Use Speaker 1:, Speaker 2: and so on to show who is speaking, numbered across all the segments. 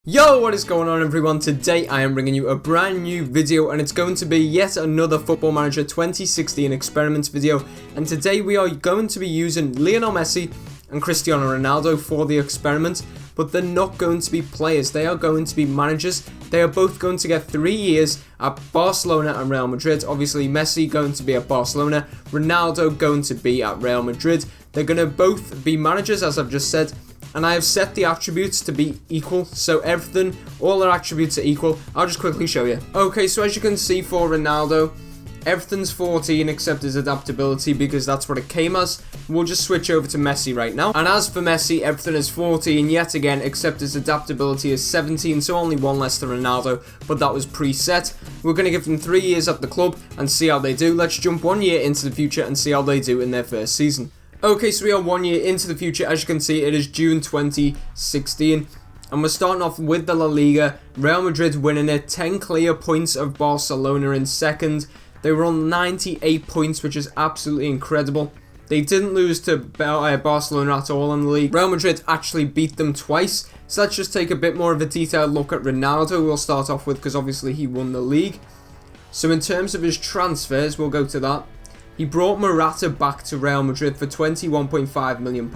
Speaker 1: Yo, what is going on everyone? Today I am bringing you a brand new video and it's going to be yet another Football Manager 2016 experiment video, and today we are going to be using Lionel Messi and Cristiano Ronaldo for the experiment, but they're not going to be players, they are going to be managers. They are both going to get 3 years at Barcelona and Real Madrid. Obviously Messi going to be at Barcelona, Ronaldo going to be at Real Madrid. They're going to both be managers, as I've just said. And I have set the attributes to be equal, so everything, all their attributes are equal. I'll just quickly show you. Okay, so as you can see for Ronaldo, everything's 14 except his adaptability because that's what it came as. We'll just switch over to Messi right now. And as for Messi, everything is 14 yet again except his adaptability is 17, so only one less than Ronaldo, but that was preset. We're going to give them 3 years at the club and see how they do. Let's jump 1 year into the future and see how they do in their first season. Okay, so we are 1 year into the future. As you can see, it is June 2016. And we're starting off with the La Liga. Real Madrid winning it, 10 clear points of Barcelona in second. They were on 98 points, which is absolutely incredible. They didn't lose to Barcelona at all in the league. Real Madrid actually beat them twice. So let's just take a bit more of a detailed look at Ronaldo. We'll start off with because obviously he won the league. So in terms of his transfers, we'll go to that. He brought Morata back to Real Madrid for £21.5 million,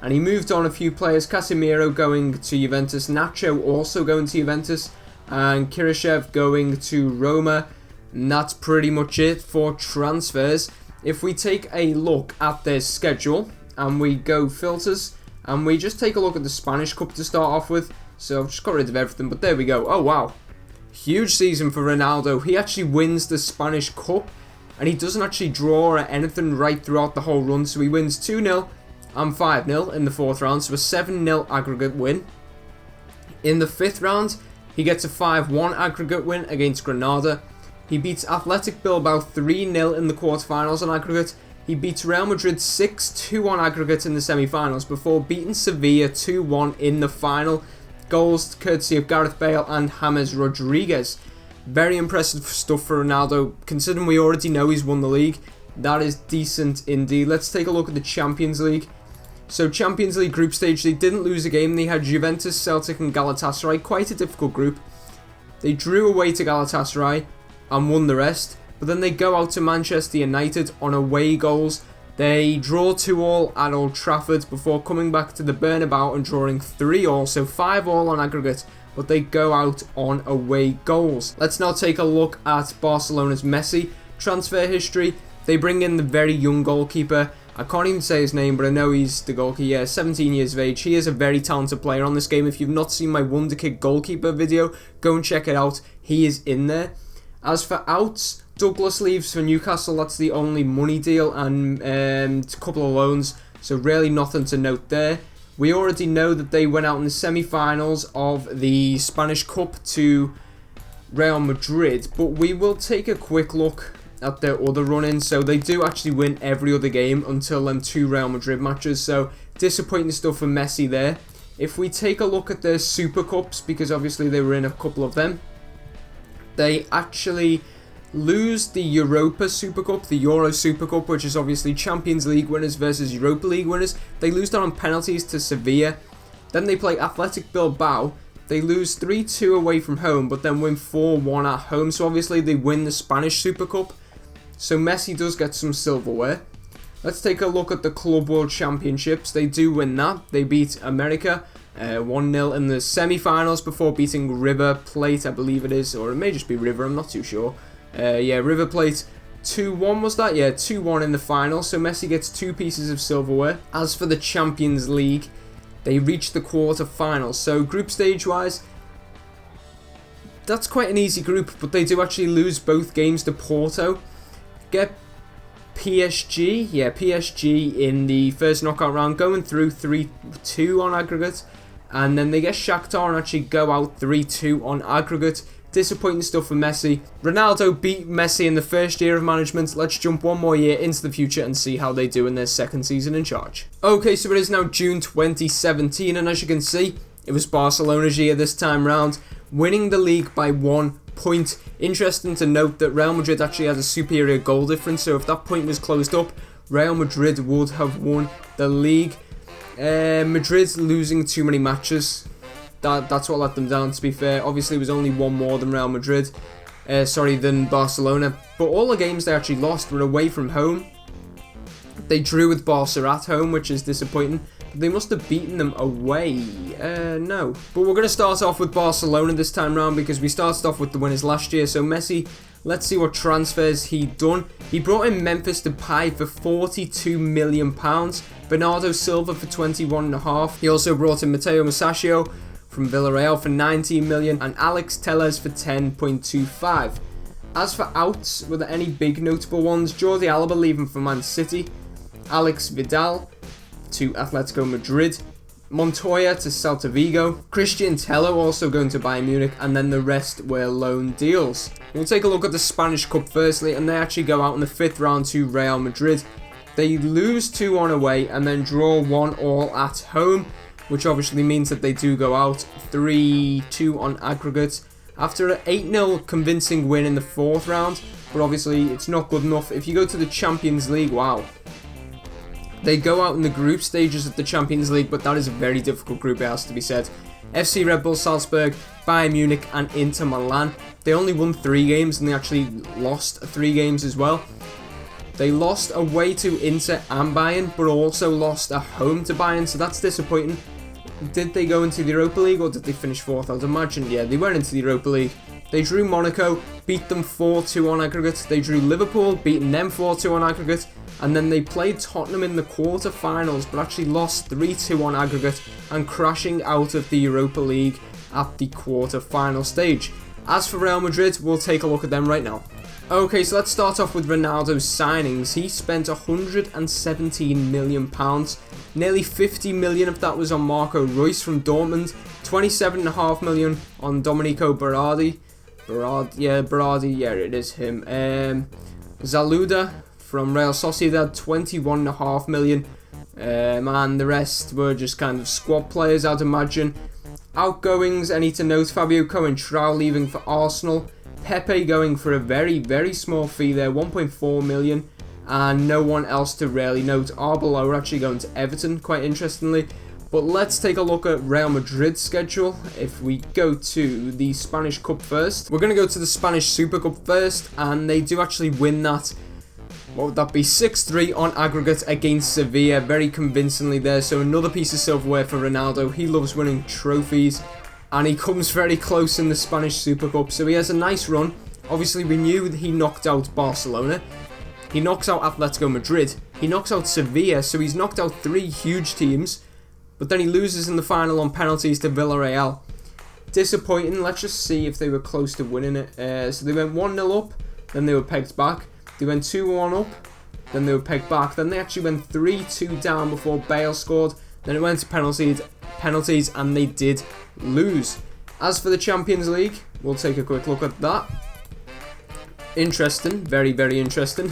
Speaker 1: and he moved on a few players. Casemiro going to Juventus, Nacho also going to Juventus, and Jarvv going to Roma. And that's pretty much it for transfers. If we take a look at their schedule and we go filters and we just take a look at the Spanish Cup to start off with. So I've just got rid of everything, but there we go. Oh wow, huge season for Ronaldo. He actually wins the Spanish Cup. And he doesn't actually draw or anything right throughout the whole run. So he wins 2-0 and 5-0 in the 4th round. So a 7-0 aggregate win. In the 5th round, he gets a 5-1 aggregate win against Granada. He beats Athletic Bilbao 3-0 in the quarterfinals on aggregate. He beats Real Madrid 6-2 on aggregate in the semi-finals before beating Sevilla 2-1 in the final. Goals courtesy of Gareth Bale and James Rodriguez. Very impressive stuff for Ronaldo, considering we already know he's won the league. That is decent indeed. Let's take a look at the Champions League. So Champions League group stage, they didn't lose a game. They had Juventus, Celtic and Galatasaray, quite a difficult group. They drew away to Galatasaray and won the rest. But then they go out to Manchester United on away goals. They draw 2-2 at Old Trafford before coming back to the Bourenmouth and drawing 3-3, so 5-5 on aggregate. But they go out on away goals. Let's now take a look at Barcelona's Messi transfer history. They bring in the very young goalkeeper. I can't even say his name, but I know he's the goalkeeper. Yeah, 17 years of age. He is a very talented player on this game. If you've not seen my Wonderkid goalkeeper video, go and check it out. He is in there. As for outs, Douglas leaves for Newcastle. That's the only money deal, and a couple of loans. So really nothing to note there. We already know that they went out in the semi-finals of the Spanish Cup to Real Madrid, but we will take a quick look at their other run-ins. So they do actually win every other game until them 2 Real Madrid matches, so disappointing stuff for Messi there. If we take a look at their Super Cups, because obviously they were in a couple of them, they actually lose the Europa Super Cup, the Euro Super Cup, which is obviously Champions League winners versus Europa League winners. They lose that on penalties to Sevilla. Then they play Athletic Bilbao. They lose 3-2 away from home, but then win 4-1 at home. So obviously they win the Spanish Super Cup. So Messi does get some silverware. Let's take a look at the Club World Championships. They do win that. They beat America 1-0 in the semi-finals before beating River Plate, I believe it is. Or it may just be River, I'm not too sure. Yeah, River Plate 2-1 was that? Yeah, 2-1 in the final. So Messi gets 2 pieces of silverware. As for the Champions League, they reach the quarter-finals. So group stage-wise, that's quite an easy group, but they do actually lose both games to Porto. Get PSG, yeah, PSG in the first knockout round, going through 3-2 on aggregate. And then they get Shakhtar and actually go out 3-2 on aggregate. Disappointing stuff for Messi. Ronaldo beat Messi in the first year of management. Let's jump 1 more year into the future and see how they do in their second season in charge. Okay, so it is now June 2017, and as you can see, it was Barcelona's year this time round, winning the league by 1 point. Interesting to note that Real Madrid actually has a superior goal difference, so if that point was closed up, Real Madrid would have won the league. Madrid losing too many matches. That's what let them down, to be fair. Obviously, it was only one more than Real Madrid. Than Barcelona. But all the games they actually lost were away from home. They drew with Barca at home, which is disappointing. They must have beaten them away. No. But we're going to start off with Barcelona this time round because we started off with the winners last year. So Messi, let's see what transfers he done. He brought in Memphis Depay for £42 million. Bernardo Silva for 21.5. He also brought in Mateo Musacchio from Villarreal for 19 million and Alex Telles for 10.25. As for outs, were there any big notable ones? Jordi Alba leaving for Man City, Alex Vidal to Atletico Madrid, Montoya to Celta Vigo, Christian Tello also going to Bayern Munich, and then the rest were loan deals. We'll take a look at the Spanish Cup firstly, and they actually go out in the 5th round to Real Madrid. They lose 2-1 away and then draw 1-1 at home, which obviously means that they do go out 3-2 on aggregate after an 8-0 convincing win in the 4th round, but obviously it's not good enough. If you go to the Champions League, wow. They go out in the group stages of the Champions League, but that is a very difficult group, it has to be said. FC Red Bull Salzburg, Bayern Munich and Inter Milan. They only won 3 games and they actually lost 3 games as well. They lost away to Inter and Bayern, but also lost at home to Bayern, so that's disappointing. Did they go into the Europa League or did they finish 4th? I'd imagine, yeah, they went into the Europa League. They drew Monaco, beat them 4-2 on aggregate. They drew Liverpool, beating them 4-2 on aggregate. And then they played Tottenham in the quarter-finals, but actually lost 3-2 on aggregate and crashing out of the Europa League at the quarter-final stage. As for Real Madrid, we'll take a look at them right now. Okay, so let's start off with Ronaldo Signings. He spent £117 million. Nearly 50 million of that was on Marco Reus from Dortmund. 27.5 million on Domenico Berardi. Berardi, yeah, it is him. Zaluda from Real Sociedad, 21.5 million. And the rest were just kind of squad players, I'd imagine. Outgoings, I need to note Fabio Coentrao leaving for Arsenal. Pepe going for a very, very small fee there, 1.4 million. And no one else to really note. Arbeloa actually going to Everton, quite interestingly. But let's take a look at Real Madrid's schedule. If we go to the Spanish Cup first, we're going to go to the Spanish Super Cup first. And they do actually win that. What would that be? 6-3 on aggregate against Sevilla, very convincingly there. So another piece of silverware for Ronaldo. He loves winning trophies. And he comes very close in the Spanish Super Cup. So he has a nice run. Obviously, we knew that he knocked out Barcelona. He knocks out Atletico Madrid. He knocks out Sevilla. So he's knocked out 3 huge teams. But then he loses in the final on penalties to Villarreal. Disappointing. Let's just see if they were close to winning it. So they went 1-0 up. Then they were pegged back. They went 2-1 up. Then they were pegged back. Then they actually went 3-2 down before Bale scored. Then it went to penalties, and they did lose. As for the Champions League, we'll take a quick look at that. Interesting, very, very interesting.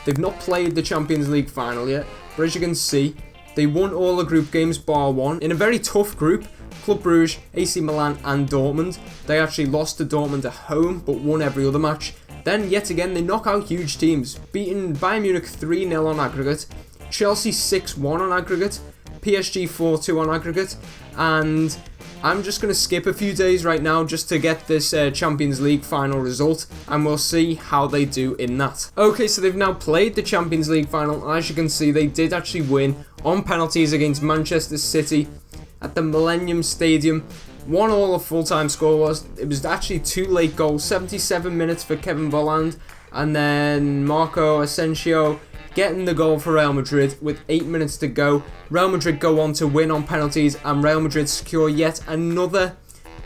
Speaker 1: They've not played the Champions League final yet, but as you can see, they won all the group games bar one in a very tough group. Club Brugge, AC Milan and Dortmund. They actually lost to Dortmund at home, but won every other match. Then, yet again, they knock out huge teams, beating Bayern Munich 3-0 on aggregate, Chelsea 6-1 on aggregate, PSG 4-2 on aggregate, and I'm just going to skip a few days right now just to get this Champions League final result, and we'll see how they do in that. Okay, so they've now played the Champions League final, and as you can see, they did actually win on penalties against Manchester City at the Millennium Stadium. 1-1 of full-time score was. It was actually 2 late goals, 77 minutes for Kevin Volland, and then Marco Asensio getting the goal for Real Madrid with 8 minutes to go. Real Madrid go on to win on penalties, and Real Madrid secure yet another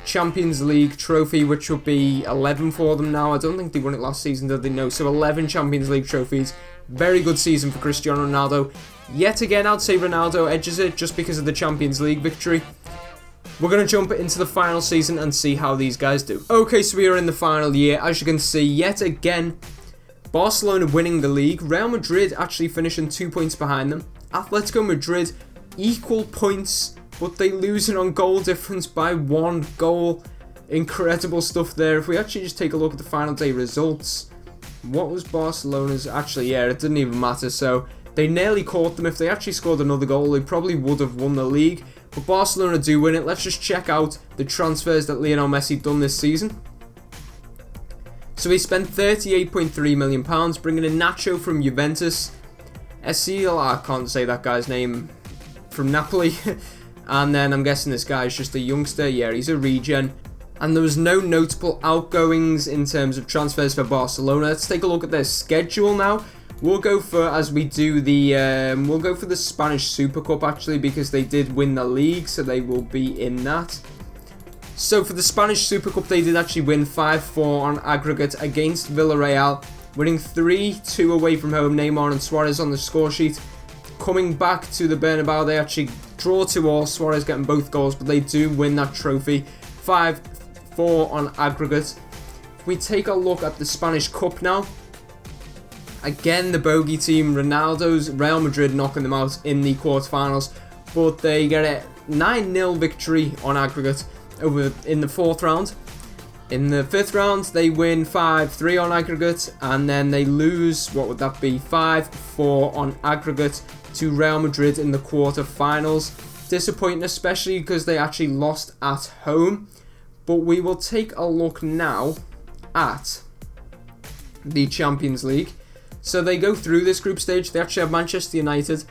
Speaker 1: Champions League trophy, which will be 11 for them now. I don't think they won it last season, did they? No, so 11 Champions League trophies. Very good season for Cristiano Ronaldo. Yet again, I'd say Ronaldo edges it just because of the Champions League victory. We're going to jump into the final season and see how these guys do. Okay, so we are in the final year. As you can see, yet again, Barcelona winning the league. Real Madrid actually finishing 2 points behind them. Atletico Madrid equal points, but they losing on goal difference by 1 goal. Incredible stuff there. If we actually just take a look at the final day results, what was Barcelona's? Actually, yeah, it didn't even matter. So they nearly caught them. If they actually scored another goal, they probably would have won the league. But Barcelona do win it. Let's just check out the transfers that Lionel Messi done this season. So he spent £38.3 million, bringing in Nacho from Juventus, Esil, I can't say that guy's name, from Napoli, and then I'm guessing this guy is just a youngster. Yeah, he's a regen. And there was no notable outgoings in terms of transfers for Barcelona. Let's take a look at their schedule now. We'll go for, as we do the, we'll go for the Spanish Super Cup actually, because they did win the league, so they will be in that. So for the Spanish Super Cup, they did actually win 5-4 on aggregate against Villarreal, winning 3-2 away from home. Neymar and Suarez on the score sheet. Coming back to the Bernabeu, they actually draw 2-2, Suarez getting both goals, but they do win that trophy, 5-4 on aggregate. If we take a look at the Spanish Cup now, again the bogey team, Ronaldo's Real Madrid knocking them out in the quarterfinals, but they get a 9-0 victory on aggregate over in the 4th round. In the 5th round, they win 5-3 on aggregate, and then they lose, what would that be, 5-4 on aggregate to Real Madrid in the quarterfinals. Disappointing, especially because they actually lost at home. But we will take a look now at the Champions League. So they go through this group stage. They actually have Manchester United,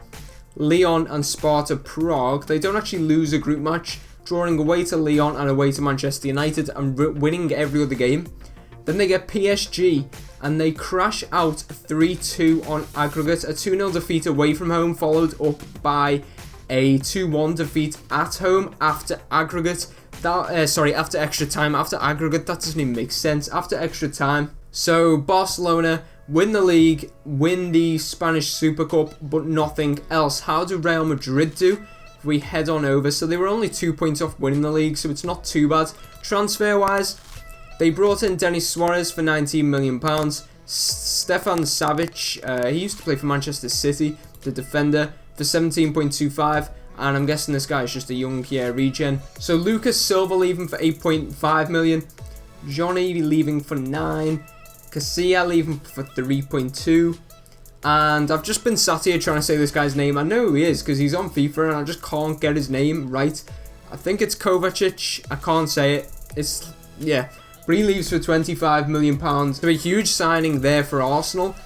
Speaker 1: Lyon and Sparta Prague. They don't actually lose a group match, drawing away to Lyon and away to Manchester United and winning every other game. Then they get PSG and they crash out 3-2 on aggregate. A 2-0 defeat away from home, followed up by a 2-1 defeat at home after aggregate. After extra time. After aggregate, that doesn't even make sense. After extra time. So Barcelona win the league, win the Spanish Super Cup, but nothing else. How do Real Madrid do? If we head on over, so they were only 2 points off winning the league, so it's not too bad. Transfer wise, they brought in Denis Suarez for £19 million. Stefan Savic, he used to play for Manchester City, the defender, for 17.25. And I'm guessing this guy is just a young regen. So Lucas Silva leaving for 8.5 million. Johnny leaving for 9. Casilla leaving for 3.2. And I've just been sat here trying to say this guy's name. I know who he is because he's on FIFA and I just can't get his name right. I think it's Kovacic. I can't say it. It's, yeah. But he leaves for £25 million. So a huge signing there for Arsenal.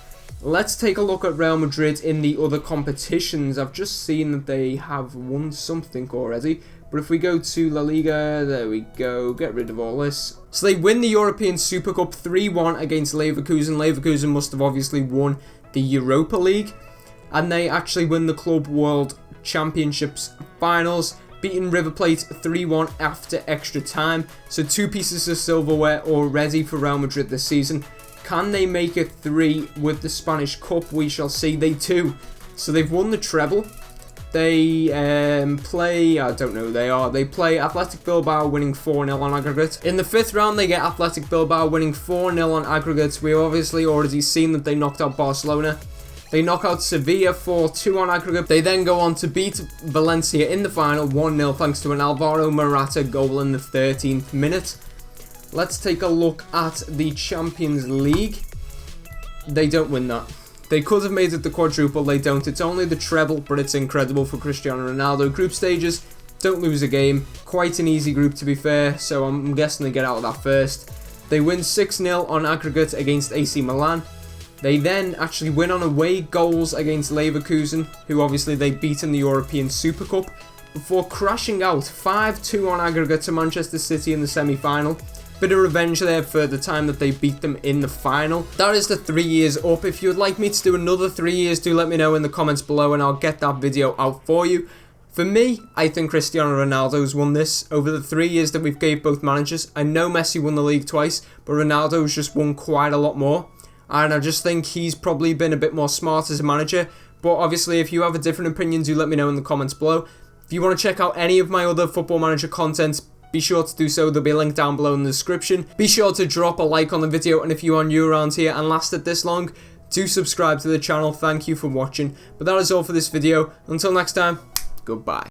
Speaker 1: Let's take a look at Real Madrid in the other competitions. I've just seen that they have won something already. But if we go to La Liga, there we go, get rid of all this. So they win the European Super Cup 3-1 against Leverkusen. Leverkusen must have obviously won the Europa League. And they actually win the Club World Championships finals, beating River Plate 3-1 after extra time. So 2 pieces of silverware already for Real Madrid this season. Can they make it 3 with the Spanish Cup? We shall see. They do. So they've won the treble. They play, I don't know who they are. They play Athletic Bilbao, winning 4-0 on aggregate. In the 5th round, they get Athletic Bilbao, winning 4-0 on aggregate. We've obviously already seen that they knocked out Barcelona. They knock out Sevilla 4-2 on aggregate. They then go on to beat Valencia in the final 1-0 thanks to an Alvaro Morata goal in the 13th minute. Let's take a look at the Champions League. They don't win that. They could have made it the quadruple, they don't. It's only the treble, but it's incredible for Cristiano Ronaldo. Group stages, don't lose a game. Quite an easy group to be fair, so I'm guessing they get out of that first. They win 6-0 on aggregate against AC Milan. They then actually win on away goals against Leverkusen, who obviously they beat in the European Super Cup, before crashing out 5-2 on aggregate to Manchester City in the semi-final. Bit of revenge there for the time that they beat them in the final. That is the 3 years up. If you would like me to do another 3 years, do let me know in the comments below and I'll get that video out for you. For me, I think Cristiano Ronaldo's won this over the 3 years that we've gave both managers. I know Messi won the league twice, but Ronaldo's just won quite a lot more. And I just think he's probably been a bit more smart as a manager. But obviously, if you have a different opinion, do let me know in the comments below. If you want to check out any of my other Football Manager content, be sure to do so. There'll be a link down below in the description. Be sure to drop a like on the video, and if you are new around here and lasted this long, do subscribe to the channel. Thank you for watching. But that is all for this video. Until next time, goodbye.